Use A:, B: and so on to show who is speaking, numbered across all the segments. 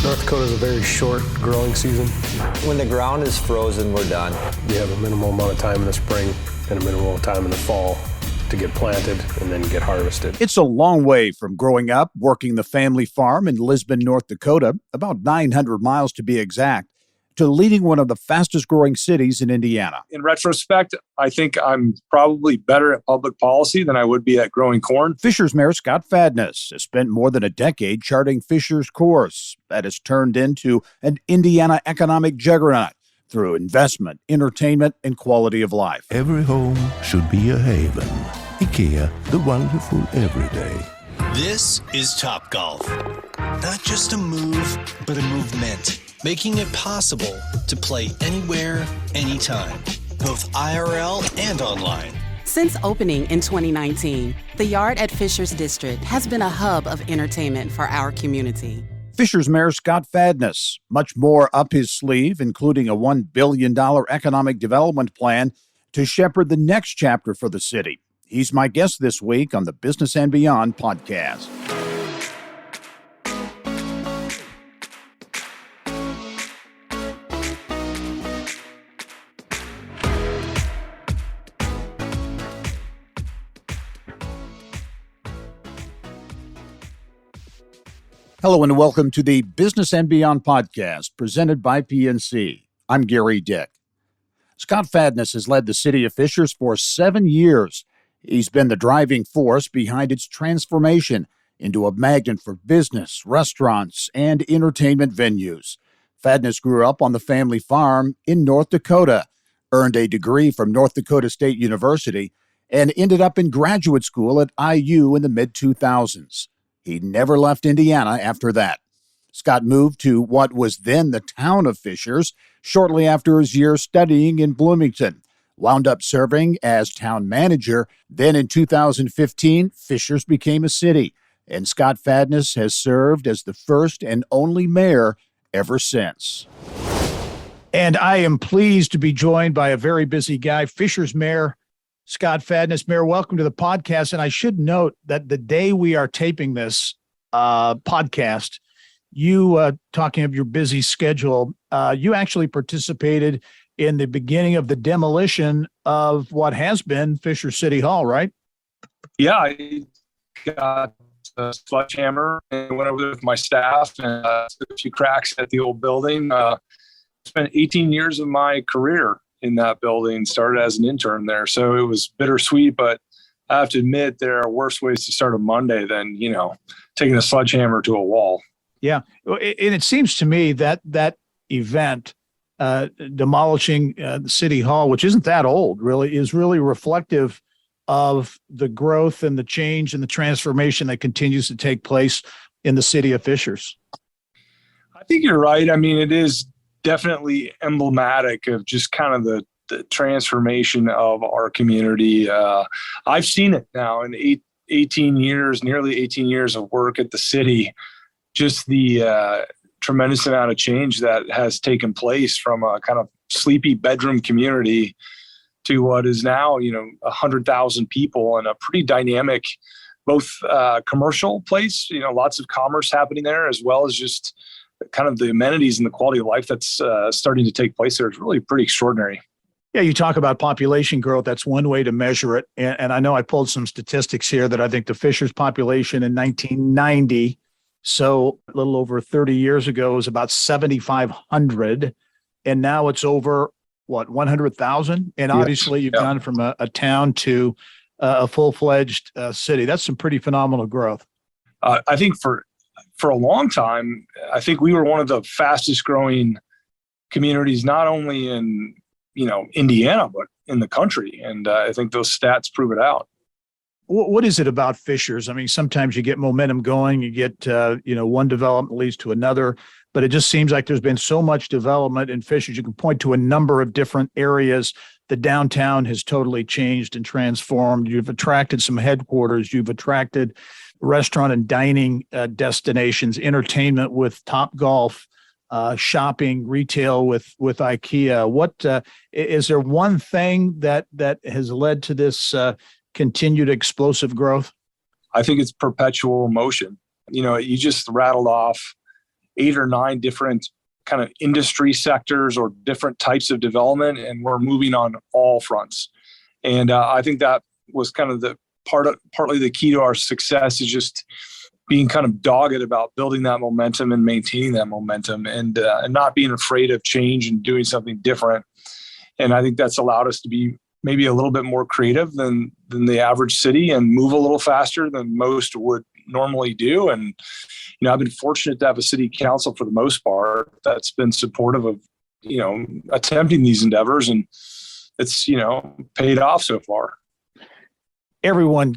A: North Dakota is a very short growing season.
B: When the ground is frozen, we're done.
A: You have a minimal amount of time in the spring and a minimal time in the fall to get planted and then get harvested.
C: It's a long way from growing up, working the family farm in Lisbon, North Dakota, about 900 miles to be exact, to leading one of the fastest growing cities in Indiana.
D: In retrospect, I think I'm probably better at public policy than I would be at growing corn.
C: Fisher's Mayor Scott Fadness has spent more than a decade charting Fisher's course that has turned into an Indiana economic juggernaut through investment, entertainment, and quality of life.
E: Every home should be a haven. IKEA, the wonderful everyday.
F: This is Topgolf. Not just a move, but a movement, making it possible to play anywhere, anytime, both IRL and online.
G: Since opening in 2019, the Yard at Fisher's District has been a hub of entertainment for our community.
C: Fisher's Mayor Scott Fadness, much more up his sleeve, including a $1 billion economic development plan to shepherd the next chapter for the city. He's my guest this week on the Business and Beyond podcast. Hello and welcome to the Business and Beyond podcast presented by PNC. I'm Gary Dick. Scott Fadness has led the city of Fishers for 7 years. He's been the driving force behind its transformation into a magnet for business, restaurants, and entertainment venues. Fadness grew up on the family farm in North Dakota, earned a degree from North Dakota State University, and ended up in graduate school at IU in the mid-2000s. He never left Indiana after that. Scott moved to what was then the town of Fishers shortly after his year studying in Bloomington, wound up serving as town manager. Then in 2015, Fishers became a city, and Scott Fadness has served as the first and only mayor ever since. And I am pleased to be joined by a very busy guy, Fishers Mayor Scott Fadness. Mayor, welcome to the podcast. And I should note that the day we are taping this podcast, you, talking of your busy schedule, you actually participated in the beginning of the demolition of what has been Fisher City Hall, right?
D: Yeah, I got a sledgehammer and went over there with my staff and took a few cracks at the old building. Spent 18 years of my career in that building, started as an intern there. So it was bittersweet, but I have to admit there are worse ways to start a Monday than, taking a sledgehammer to a wall.
C: Yeah. And it seems to me that that event, demolishing the City Hall, which isn't that old, really, is really reflective of the growth and the change and the transformation that continues to take place in the city of Fishers.
D: I think you're right. I mean, it is definitely emblematic of just kind of the transformation of our community. I've seen it now in nearly 18 years of work at the city, just the tremendous amount of change that has taken place from a kind of sleepy bedroom community to what is now, 100,000 people and a pretty dynamic, both commercial place, lots of commerce happening there, as well as just kind of the amenities and the quality of life that's starting to take place there. It's really pretty extraordinary.
C: Yeah, you talk about population growth. That's one way to measure it. And I know I pulled some statistics here that I think the Fishers population in 1990, so a little over 30 years ago, was about 7,500. And now it's over, 100,000? And obviously you've gone from a town to a full-fledged city. That's some pretty phenomenal growth.
D: I think for a long time, I think we were one of the fastest growing communities, not only in, Indiana, but in the country. And I think those stats prove it out.
C: What is it about Fishers? I mean, sometimes you get momentum going, you get, one development leads to another, but it just seems like there's been so much development in Fishers. You can point to a number of different areas. The downtown has totally changed and transformed. You've attracted some headquarters. You've attracted restaurant and dining destinations, entertainment with Topgolf, shopping, retail with IKEA. What is there one thing that has led to this continued explosive growth?
D: I think it's perpetual motion. You just rattled off 8 or 9 different kind of industry sectors or different types of development, and we're moving on all fronts. And I think that was kind of partly the key to our success, is just being kind of dogged about building that momentum and maintaining that momentum, and not being afraid of change and doing something different. And I think that's allowed us to be maybe a little bit more creative than the average city, and move a little faster than most would normally do. And, I've been fortunate to have a city council, for the most part, that's been supportive of, attempting these endeavors, and it's, paid off so far.
H: Everyone,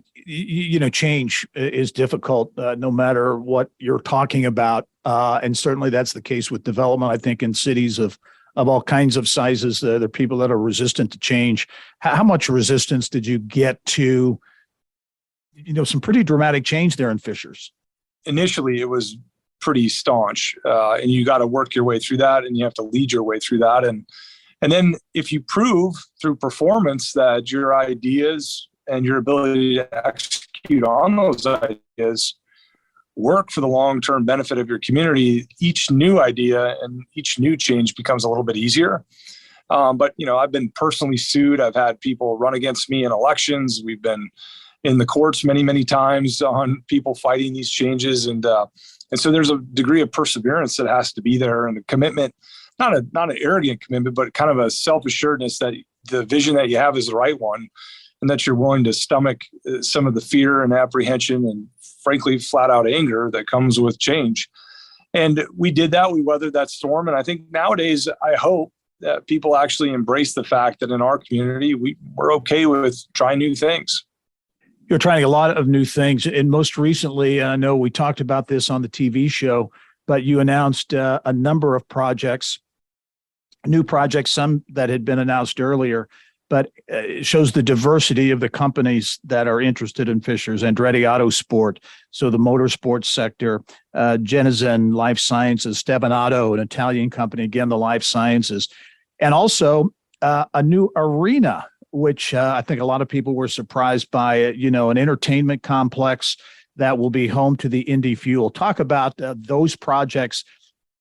H: change is difficult, no matter what you're talking about. And certainly that's the case with development. I think in cities of all kinds of sizes, there are people that are resistant to change. How much resistance did you get to, some pretty dramatic change there in Fishers? Initially, it was pretty staunch, and you got to work your way through that, and you have to lead your way through that. And then if you prove through performance that your ideas and your ability to execute on those ideas work for the long-term benefit of your community, each new idea and each new change becomes a little bit easier. But, I've been personally sued. I've had people run against me in elections. We've been in the courts many, many times on people fighting these changes. And so there's a degree of perseverance that has to be there, and a commitment, not an arrogant commitment, but kind of a self-assuredness that the vision that you have is the right one, and that you're willing to stomach some of the fear and apprehension and, frankly, flat out anger that comes with change. And we did that. We weathered that storm. And I think nowadays, I hope that people actually embrace the fact that in our community, we're okay with trying new things. You're trying a lot of new things. And most recently, I know we talked about this on the TV show, but you announced a number of projects, new projects, some that had been announced earlier, but it shows the diversity of the companies that are interested in Fishers. Andretti Autosport, so the motorsports sector, Genezen Life Sciences, Stevanato, an Italian company, again, the life sciences, and also a new arena, which I think a lot of people were surprised by, an entertainment complex that will be home to the Indy Fuel. Talk about those projects.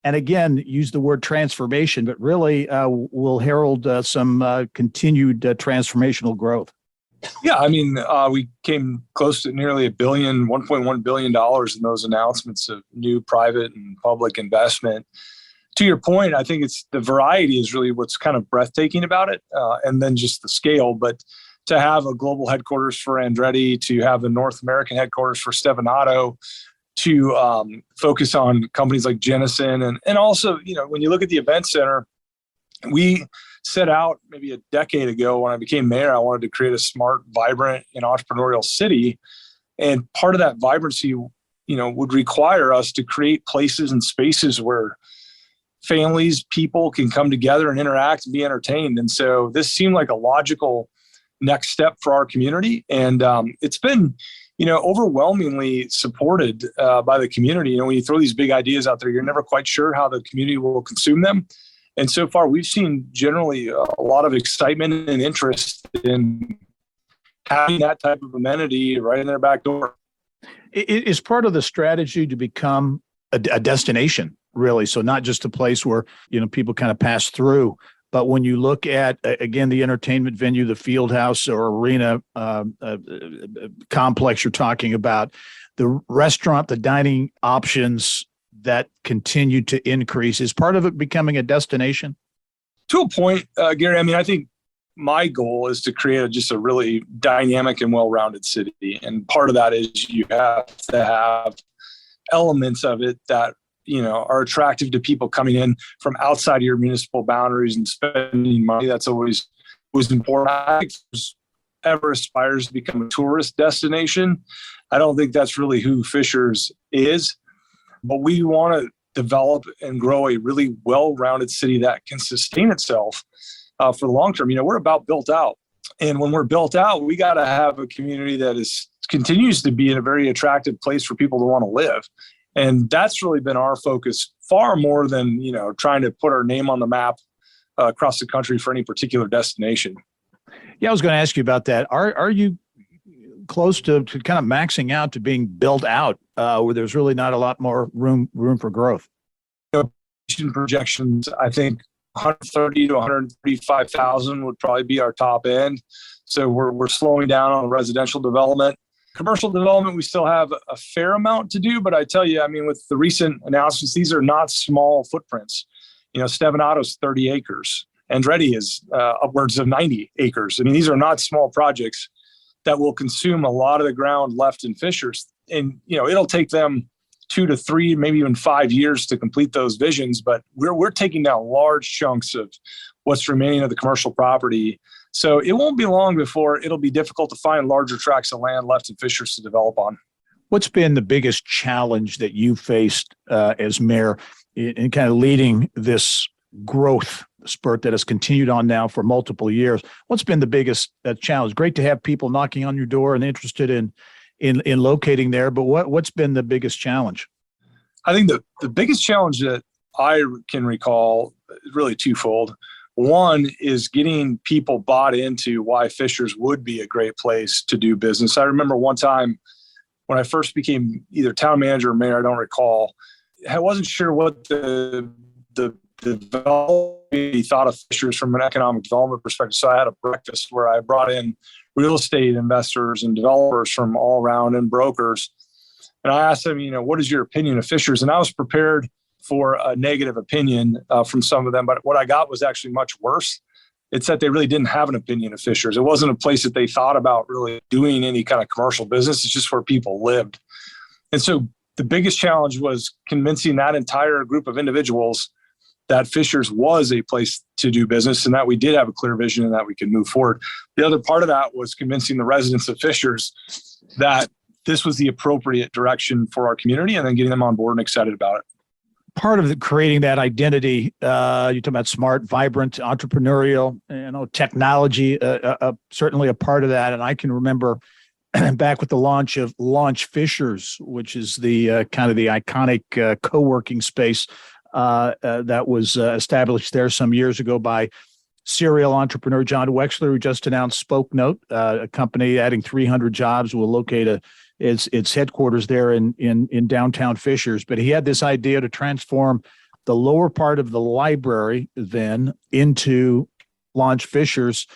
H: And again, use the word transformation, but really will herald some continued transformational growth. Yeah, I mean, we came close to nearly $1.1 billion in those announcements of new private and public investment. To your point, I think it's the variety is really what's kind of breathtaking about it, and then just the scale. But to have a global headquarters for Andretti, to have a North American headquarters for Stevanato, to focus on companies like Genezen. And also, when you look at the event center, we set out maybe a decade ago when I became mayor, I wanted to create a smart, vibrant, and entrepreneurial city. And part of that vibrancy, would require us to create places and spaces where families, people can come together and interact and be entertained. And so this seemed like a logical next step for our community. And it's been overwhelmingly supported by the community. When you throw these big ideas out there, you're never quite sure how the community will consume them. And so far, we've seen generally a lot of excitement and interest in having that type of amenity right in their back door. It is part of the strategy to become a destination, really. So not just a place where, people kind of pass through. But when you look at, again, the entertainment venue, the field house or arena complex you're talking about, the restaurant, the dining options that continue to increase, is part of it becoming a destination? To a point, Gary. I mean, I think my goal is to create just a really dynamic and well-rounded city. And part of that is you have to have elements of it that are attractive to people coming in from outside of your municipal boundaries and spending money. That's always was important. I think if ever aspires to become a tourist destination, I don't think that's really who Fishers is. But we want to develop and grow a really well-rounded city that can sustain itself for the long term. We're about built out. And when we're built out, we got to have a community that continues to be in a very attractive place for people to want to live. And that's really been our focus far more than, trying to put our name on the map across the country for any particular destination. Yeah, I was going to ask you about that. Are you close to kind of maxing out, to being built out, where there's really not a lot more room for growth?
D: projections, I think 130 to 135,000 would probably be our top end. So we're slowing down on residential development. Commercial development, we still have a fair amount to do, but I tell you, I mean, with the recent announcements, these are not small footprints. Stevenato's 30 acres. Andretti is upwards of 90 acres. I mean, these are not small projects that will consume a lot of the ground left in Fishers. And, it'll take them 2 to 3, maybe even 5 years to complete those visions. But we're taking down large chunks of what's remaining of the commercial property. So it won't be long before it'll be difficult to find larger tracts of land left in Fishers to develop on.
H: What's been the biggest challenge that you faced as mayor in kind of leading this growth spurt that has continued on now for multiple years? What's been the biggest challenge? Great to have people knocking on your door and interested in locating there, but what's been the biggest challenge?
D: I think the biggest challenge that I can recall is really twofold. One is getting people bought into why Fishers would be a great place to do business. I remember one time when I first became either town manager or mayor, I don't recall, I wasn't sure what the developer thought of Fishers from an economic development perspective. So I had a breakfast where I brought in real estate investors and developers from all around and brokers. And I asked them, what is your opinion of Fishers? And I was prepared for a negative opinion from some of them. But what I got was actually much worse. It's that they really didn't have an opinion of Fishers. It wasn't a place that they thought about really doing any kind of commercial business. It's just where people lived. And so the biggest challenge was convincing that entire group of individuals that Fishers was a place to do business and that we did have a clear vision and that we could move forward. The other part of that was convincing the residents of Fishers that this was the appropriate direction for our community and then getting them on board and excited about it.
H: Part of creating that identity, you talk about smart, vibrant, entrepreneurial, technology, certainly a part of that. And I can remember back with the launch of Launch Fishers, which is the kind of the iconic co-working space that was established there some years ago by serial entrepreneur John Wexler, who just announced Spoke Note, a company adding 300 jobs, will locate its headquarters there in downtown Fishers. But he had this idea to transform the lower part of the library then into Launch Fishers.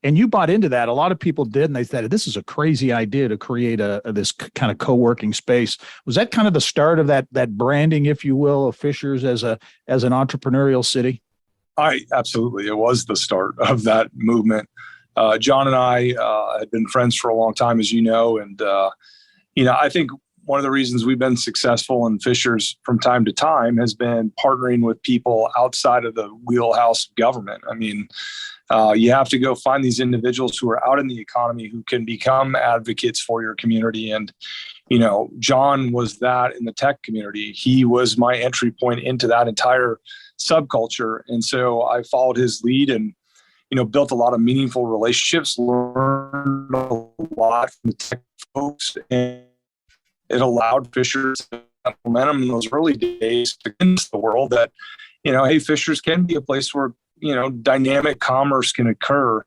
H: And you bought into that. A lot of people did, and they said, this is a crazy idea to create this kind of co-working space. Was that kind of the start of that branding, if you will, of Fishers as an entrepreneurial city?
D: Absolutely. It was the start of that movement. John and I had been friends for a long time, as you know, and I think one of the reasons we've been successful in Fishers from time to time has been partnering with people outside of the wheelhouse of government. I mean, you have to go find these individuals who are out in the economy who can become advocates for your community. And, John was that in the tech community. He was my entry point into that entire subculture. And so I followed his lead and, built a lot of meaningful relationships, learned a lot from the tech folks, and it allowed Fishers to have momentum in those early days to convince the world that, hey, Fishers can be a place where, dynamic commerce can occur.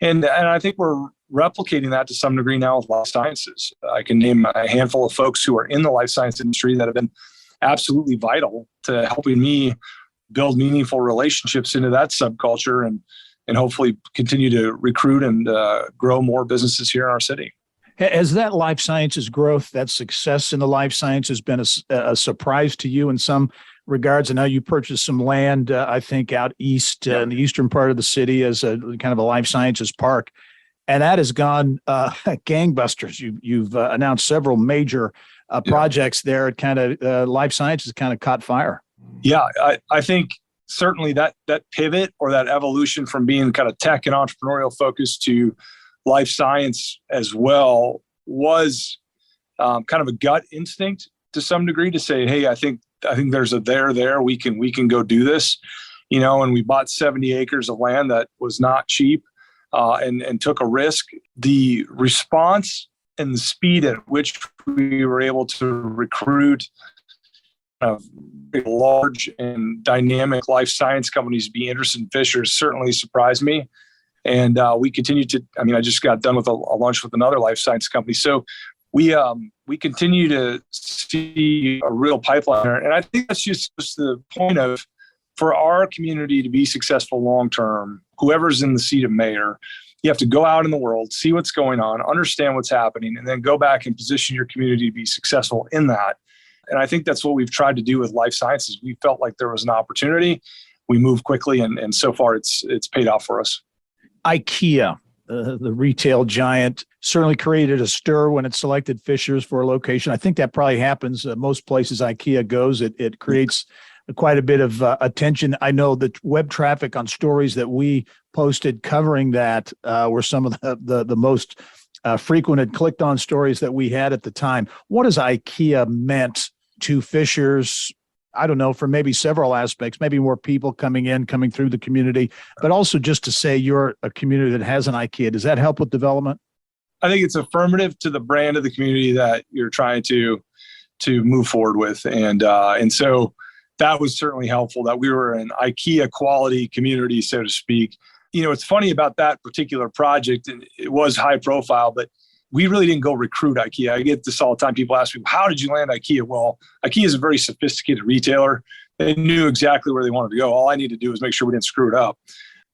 D: And I think we're replicating that to some degree now with life sciences. I can name a handful of folks who are in the life science industry that have been absolutely vital to helping me build meaningful relationships into that subculture and hopefully continue to recruit and grow more businesses here in our city.
H: Has that life sciences growth, that success in the life sciences been a surprise to you in some regards? I know you purchased some land, I think, out east in the eastern part of the city as a kind of a life sciences park. And that has gone gangbusters. You've announced several major projects there. It kind of life sciences kind of caught fire.
D: Yeah, I think certainly that pivot or that evolution from being kind of tech and entrepreneurial focused to life science as well was kind of a gut instinct to some degree to say, hey, I think there's a there we can go do this, and we bought 70 acres of land that was not cheap and took a risk. The response and the speed at which we were able to recruit large and dynamic life science companies be interested in Fishers certainly surprised me. And we continue to, I just got done with a lunch with another life science company. So we continue to see a real pipeline there. And I think that's just the point of for our community to be successful long-term, whoever's in the seat of mayor, you have to go out in the world, see what's going on, understand what's happening, and then go back and position your community to be successful in that. And I think that's what we've tried to do with life sciences. We felt like there was an opportunity. We moved quickly, and so far it's paid off for us.
H: IKEA, the retail giant, certainly created a stir when it selected Fishers for a location. I think that probably happens most places IKEA goes. It creates quite a bit of attention. I know that web traffic on stories that we posted covering that were some of the most frequent and clicked on stories that we had at the time. What has IKEA meant to Fishers? I don't know, for maybe several aspects, maybe more people coming through the community, but also just to say you're a community that has an IKEA. Does that help with development?
D: I think it's affirmative to the brand of the community that you're trying to move forward with. And so that was certainly helpful that we were an IKEA quality community, so to speak. You know, it's funny about that particular project, and it was high profile, but we really didn't go recruit IKEA. I get this all the time. People ask me, how did you land IKEA? Well, IKEA is a very sophisticated retailer. They knew exactly where they wanted to go. All I needed to do was make sure we didn't screw it up.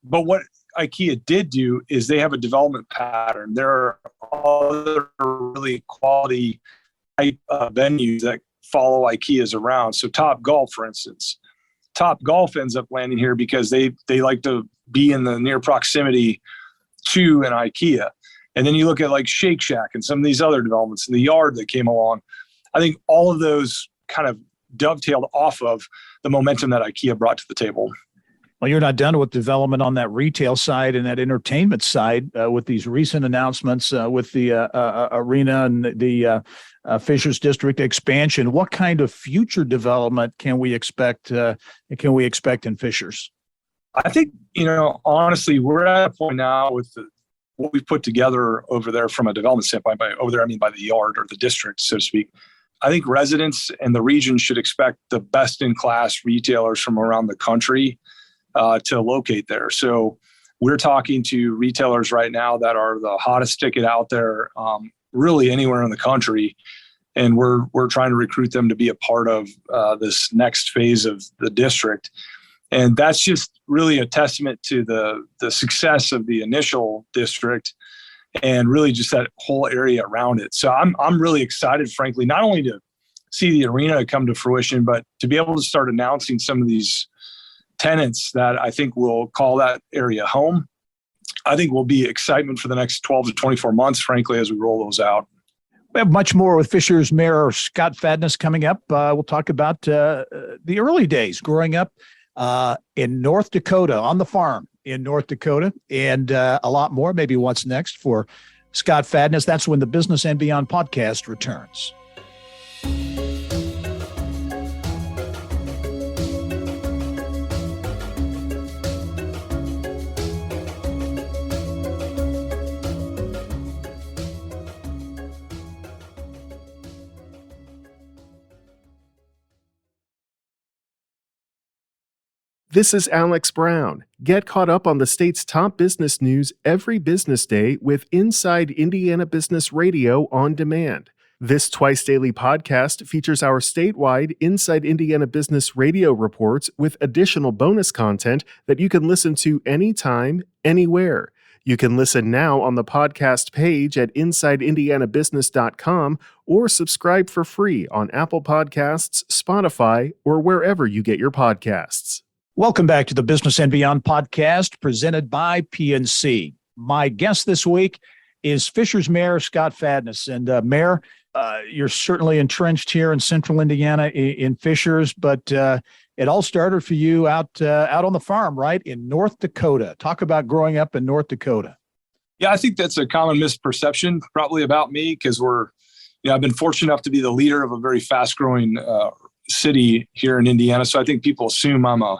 D: But what IKEA did do is they have a development pattern. There are other really quality venues that follow IKEAs around. So Top Golf, for instance, Top Golf ends up landing here because they like to be in the near proximity to an IKEA. And then you look at like Shake Shack and some of these other developments in the Yard that came along. I think all of those kind of dovetailed off of the momentum that IKEA brought to the table.
H: Well, you're not done with development on that retail side and that entertainment side with these recent announcements with the arena and the Fishers District expansion. What kind of future development can we expect? In Fishers? I
D: think, honestly, we're at a point now with what we've put together over there from a development standpoint. By over there, I mean by the Yard or the district, so to speak. I think residents and the region should expect the best-in-class retailers from around the country to locate there. So we're talking to retailers right now that are the hottest ticket out there, really anywhere in the country. And we're trying to recruit them to be a part of this next phase of the district. And that's just really a testament to the success of the initial district and really just that whole area around it. So I'm really excited, frankly, not only to see the arena come to fruition, but to be able to start announcing some of these tenants that I think will call that area home. I think will be excitement for the next 12 to 24 months, frankly, as we roll those out.
H: We have much more with Fishers Mayor Scott Fadness coming up. We'll talk about the early days growing up in North Dakota, on the farm in North Dakota, and a lot more. Maybe what's next for Scott Fadness. That's when the Business and Beyond podcast returns.
I: This is Alex Brown. Get caught up on the state's top business news every business day with Inside Indiana Business Radio on demand. This twice-daily podcast features our statewide Inside Indiana Business Radio reports with additional bonus content that you can listen to anytime, anywhere. You can listen now on the podcast page at InsideIndianaBusiness.com or subscribe for free on Apple Podcasts, Spotify, or wherever you get your podcasts.
H: Welcome back to the Business and Beyond podcast presented by PNC. My guest this week is Fishers Mayor Scott Fadness. And Mayor, you're certainly entrenched here in central Indiana in Fishers, but it all started for you out on the farm, right, in North Dakota. Talk about growing up in North Dakota.
D: Yeah, I think that's a common misperception probably about me because I've been fortunate enough to be the leader of a very fast-growing city here in Indiana. So I think people assume I'm a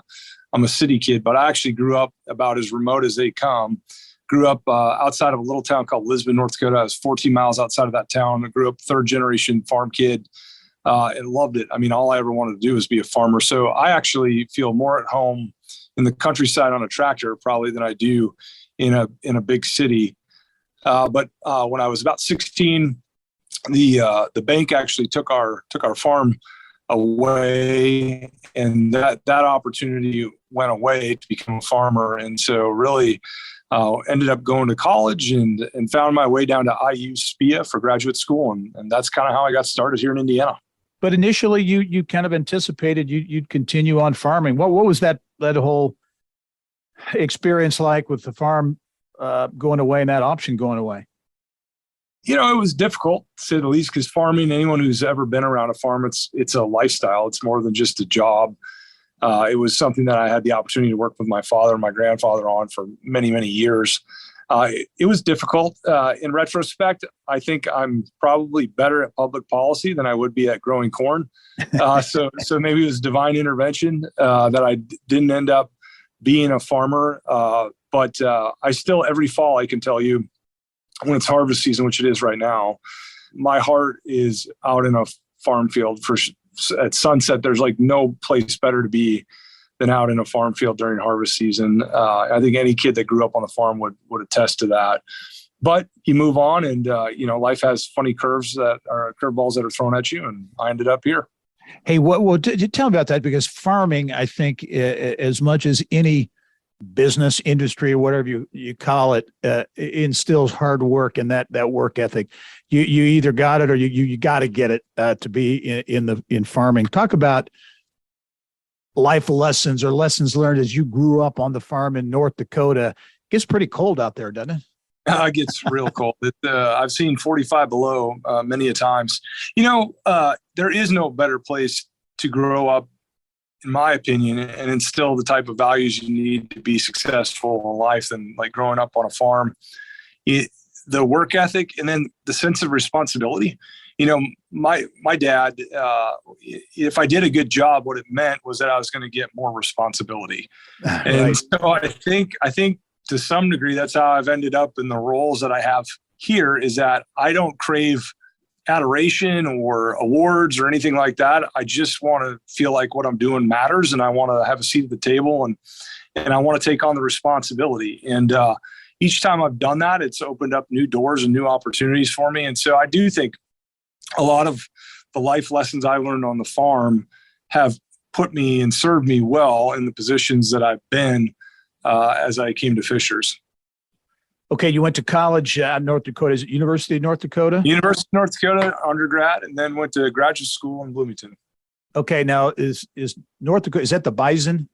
D: city kid, but I actually grew up about as remote as they come. Grew up outside of a little town called Lisbon, North Dakota. I was 14 miles outside of that town. I grew up third generation farm kid and loved it. I mean, all I ever wanted to do was be a farmer. So I actually feel more at home in the countryside on a tractor probably than I do in a big city. But when I was about 16, the bank actually took our farm away, and that opportunity went away to become a farmer. And so really ended up going to college and found my way down to IU SPIA for graduate school. And that's kind of how I got started here in Indiana.
H: But initially, you kind of anticipated you'd continue on farming. What was that whole experience like with the farm going away and that option going away?
D: It was difficult, to say the least, because farming, anyone who's ever been around a farm, it's a lifestyle. It's more than just a job. It was something that I had the opportunity to work with my father and my grandfather on for many, many years. It was difficult. In retrospect, I think I'm probably better at public policy than I would be at growing corn. So maybe it was divine intervention that I didn't end up being a farmer. But I still, every fall, I can tell you, when it's harvest season, which it is right now, my heart is out in a farm field. At sunset, there's like no place better to be than out in a farm field during harvest season. I think any kid that grew up on the farm would attest to that. But you move on, and life has funny curveballs that are thrown at you, and I ended up here.
H: Hey, tell me about that, because farming, I think, as much as any business industry or whatever you call it, instills hard work and that work ethic. You either got it or you got to get it to be in farming. Talk about life lessons or lessons learned as you grew up on the farm in North Dakota. It gets pretty cold out there, doesn't it?
D: It gets real cold. I've seen 45 below many a times. There is no better place to grow up, in my opinion, and instill the type of values you need to be successful in life than like growing up on a farm. The work ethic, and then the sense of responsibility. My dad, if I did a good job, what it meant was that I was going to get more responsibility.
H: Right.
D: And so I think to some degree, that's how I've ended up in the roles that I have here, is that I don't crave adoration or awards or anything like that. I just want to feel like what I'm doing matters, and I want to have a seat at the table, and I want to take on the responsibility. And each time I've done that, it's opened up new doors and new opportunities for me. And so I do think a lot of the life lessons I learned on the farm have put me and served me well in the positions that I've been as I came to Fishers.
H: Okay, you went to college at North Dakota. Is it University of North Dakota?
D: University of North Dakota, undergrad, and then went to graduate school in Bloomington.
H: Okay, now is North Dakota, is that the Bison?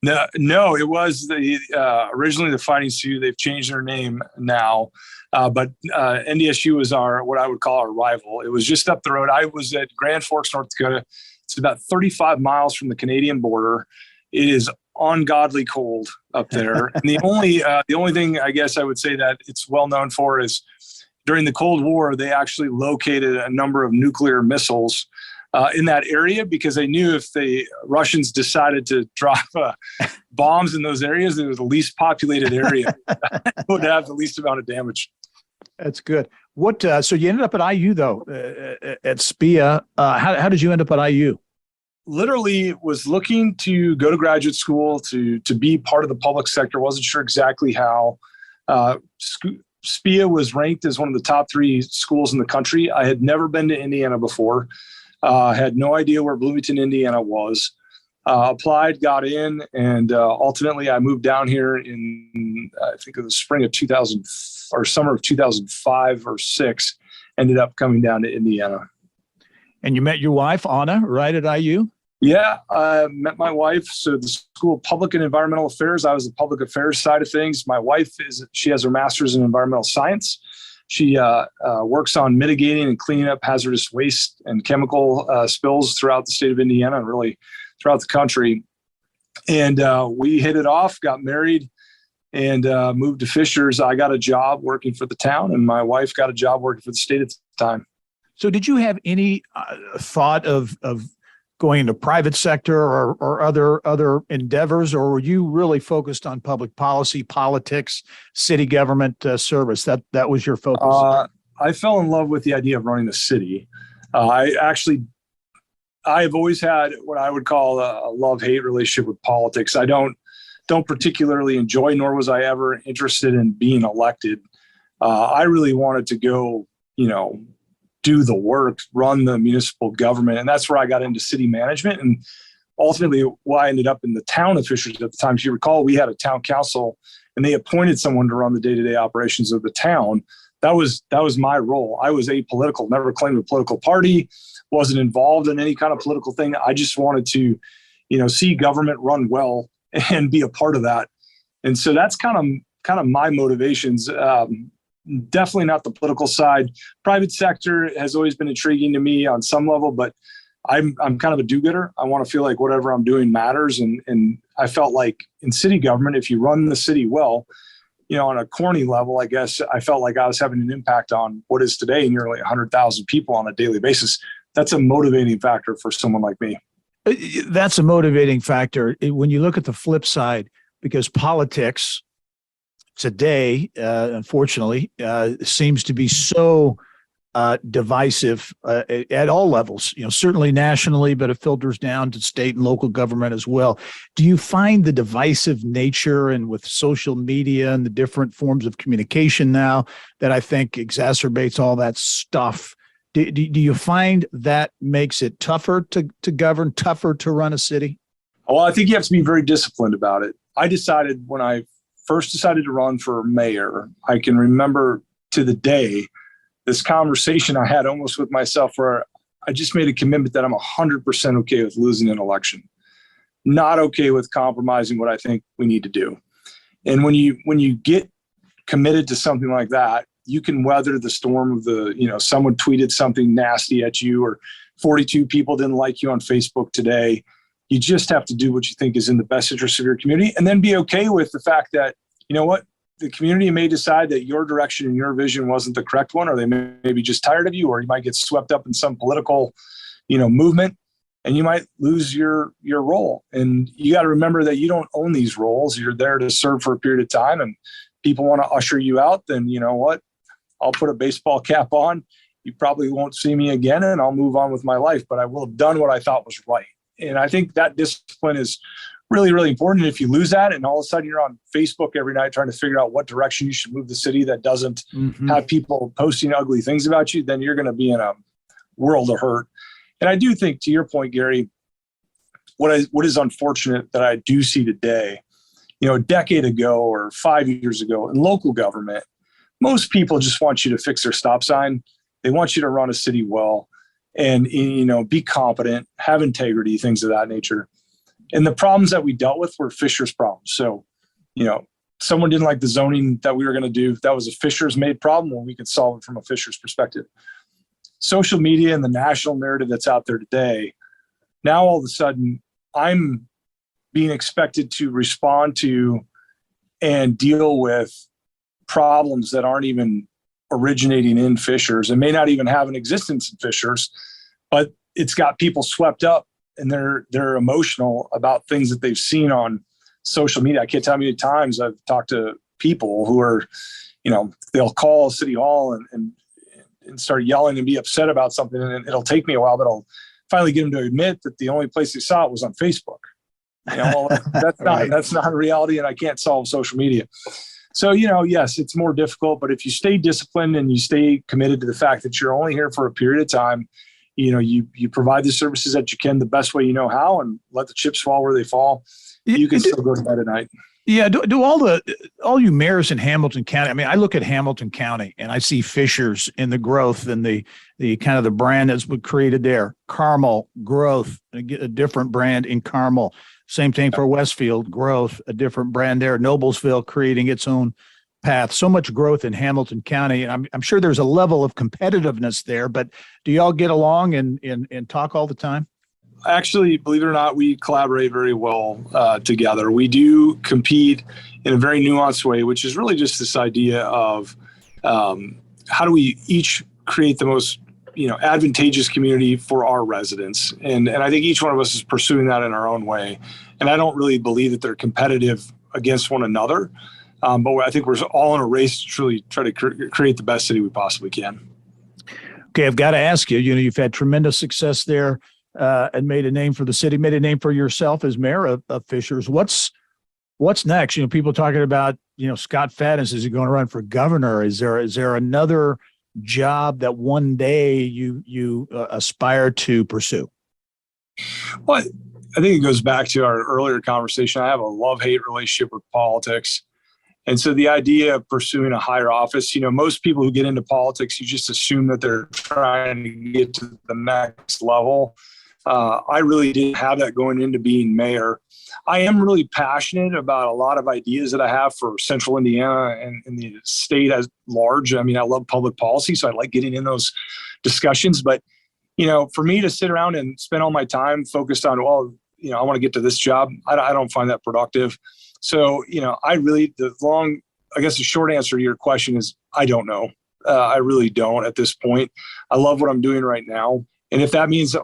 D: No, it was originally the Fighting Sioux. They've changed their name now, but NDSU was what I would call our rival. It was just up the road. I was at Grand Forks, North Dakota. It's about 35 miles from the Canadian border. It is ungodly cold up there. And the only thing I guess I would say that it's well known for is during the Cold War, they actually located a number of nuclear missiles in that area, because they knew if the Russians decided to drop bombs in those areas, it was the least populated area. It would have the least amount of damage.
H: That's good. So you ended up at IU though, at SPIA. How did you end up at IU?
D: Literally was looking to go to graduate school to be part of the public sector. Wasn't sure exactly how. SPIA was ranked as one of the top 3 schools in the country. I had never been to Indiana before. Had no idea where Bloomington, Indiana was. Applied, got in, and ultimately I moved down here in, I think it was spring of 2000 or summer of 2005 or 6, ended up coming down to Indiana.
H: And you met your wife, Anna, right at IU?
D: Yeah, I met my wife. So the School of Public and Environmental Affairs, I was the public affairs side of things. My wife she has her master's in environmental science. She works on mitigating and cleaning up hazardous waste and chemical spills throughout the state of Indiana and really throughout the country. And we hit it off, got married, and moved to Fishers. I got a job working for the town, and my wife got a job working for the state at the time.
H: So did you have any thought of going into private sector or other endeavors, or were you really focused on public policy, politics, city government service? That was your focus?
D: I fell in love with the idea of running the city. I've always had what I would call a love-hate relationship with politics. I don't particularly enjoy, nor was I ever interested in being elected. I really wanted to go, do the work, run the municipal government. And that's where I got into city management. And ultimately why I ended up in the town of Fishers at the time. If you recall, we had a town council and they appointed someone to run the day-to-day operations of the town. That was my role. I was apolitical, never claimed a political party, wasn't involved in any kind of political thing. I just wanted to, see government run well and be a part of that. And so that's kind of my motivations. Definitely not the political side. Private sector has always been intriguing to me on some level, but I'm kind of a do-gooder. I want to feel like whatever I'm doing matters. And I felt like in city government, if you run the city well, on a corny level, I guess I felt like I was having an impact on what is today nearly 100,000 people on a daily basis. That's a motivating factor for someone like me.
H: That's a motivating factor. When you look at the flip side, because politics today, unfortunately, seems to be so divisive at all levels, certainly nationally, but it filters down to state and local government as well. Do you find the divisive nature and with social media and the different forms of communication now that I think exacerbates all that stuff? Do you find that makes it tougher to govern, tougher to run a city?
D: Well, I think you have to be very disciplined about it. I decided when I first decided to run for mayor, I can remember to the day this conversation I had almost with myself where I just made a commitment that I'm 100% okay with losing an election, not okay with compromising what I think we need to do. And when you get committed to something like that, you can weather the storm of someone tweeted something nasty at you or 42 people didn't like you on Facebook today. You just have to do what you think is in the best interest of your community and then be okay with the fact that, the community may decide that your direction and your vision wasn't the correct one, or they may be just tired of you, or you might get swept up in some political, movement, and you might lose your role. And you got to remember that you don't own these roles. You're there to serve for a period of time, and people want to usher you out. Then you know what? I'll put a baseball cap on. You probably won't see me again, and I'll move on with my life. But I will have done what I thought was right. And I think that discipline is really, really important. If you lose that and all of a sudden you're on Facebook every night trying to figure out what direction you should move the city that doesn't have people posting ugly things about you, then you're going to be in a world of hurt. And I do think, to your point, Gary, what is unfortunate that I do see today, a decade ago or 5 years ago in local government, most people just want you to fix their stop sign. They want you to run a city well and, be competent, have integrity, things of that nature. And the problems that we dealt with were Fishers problems. So, someone didn't like the zoning that we were going to do. That was a Fishers made problem when we could solve it from a Fishers perspective. Social media and the national narrative that's out there today, now all of a sudden I'm being expected to respond to and deal with problems that aren't even originating in Fishers and may not even have an existence in Fishers, but it's got people swept up and they're emotional about things that they've seen on social media. I can't tell how many times I've talked to people who are, they'll call City Hall and start yelling and be upset about something. And it'll take me a while, but I'll finally get them to admit that the only place they saw it was on Facebook. That's not a reality, and I can't solve social media. So, yes, it's more difficult, but if you stay disciplined and you stay committed to the fact that you're only here for a period of time, you provide the services that you can the best way you know how and let the chips fall where they fall. You can still go to bed at night.
H: Yeah. Do all you mayors in Hamilton County? I mean, I look at Hamilton County and I see Fishers in the growth and the kind of the brand that's been created there. Carmel growth, a different brand in Carmel. Same thing for Westfield growth, a different brand there. Noblesville creating its own path. So much growth in Hamilton County. And I'm sure there's a level of competitiveness there, but do y'all get along and talk all the time?
D: Actually, believe it or not, we collaborate very well together. We do compete in a very nuanced way, which is really just this idea of how do we each create the most advantageous community for our residents. And I think each one of us is pursuing that in our own way. And I don't really believe that they're competitive against one another. But I think we're all in a race to truly try to create the best city we possibly can.
H: Okay, I've got to ask you, you've had tremendous success there and made a name for the city, made a name for yourself as mayor of Fishers. What's next? People talking about, Scott Fadness, is he going to run for governor? Is there another job that one day you aspire to pursue?
D: Well, I think it goes back to our earlier conversation. I have a love-hate relationship with politics. And so the idea of pursuing a higher office, most people who get into politics, you just assume that they're trying to get to the next level. I really didn't have that going into being mayor. I am really passionate about a lot of ideas that I have for Central Indiana and the state as large. I mean, I love public policy, so I like getting in those discussions. But, for me to sit around and spend all my time focused on, I want to get to this job, I don't find that productive. So, the short answer to your question is I don't know. I really don't at this point. I love what I'm doing right now. And if that means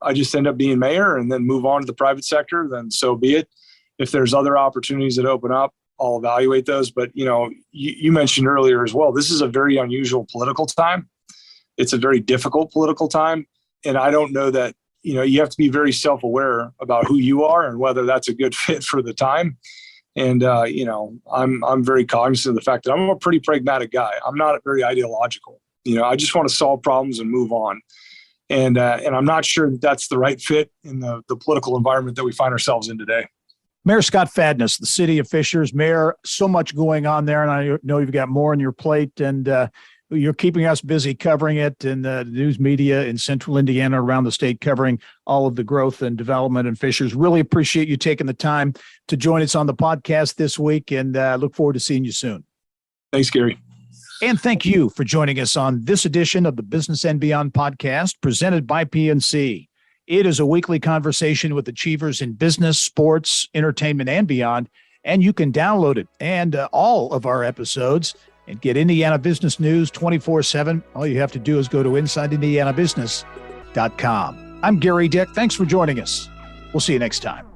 D: I just end up being mayor and then move on to the private sector, then so be it. If there's other opportunities that open up, I'll evaluate those. But, you mentioned earlier as well, this is a very unusual political time. It's a very difficult political time. And I don't know that, you have to be very self-aware about who you are and whether that's a good fit for the time. And, I'm very cognizant of the fact that I'm a pretty pragmatic guy. I'm not very ideological. I just want to solve problems and move on. And I'm not sure that that's the right fit in the political environment that we find ourselves in today.
H: Mayor Scott Fadness, the city of Fishers. Mayor, so much going on there, and I know you've got more on your plate, and you're keeping us busy covering it, and the news media in Central Indiana, around the state, covering all of the growth and development in Fishers. Really appreciate you taking the time to join us on the podcast this week, and look forward to seeing you soon.
D: Thanks, Gary.
H: And thank you for joining us on this edition of the Business and Beyond podcast, presented by PNC. It is a weekly conversation with achievers in business, sports, entertainment, and beyond. And you can download it and all of our episodes and get Indiana business news 24/7. All you have to do is go to InsideIndianaBusiness.com. I'm Gary Dick. Thanks for joining us. We'll see you next time.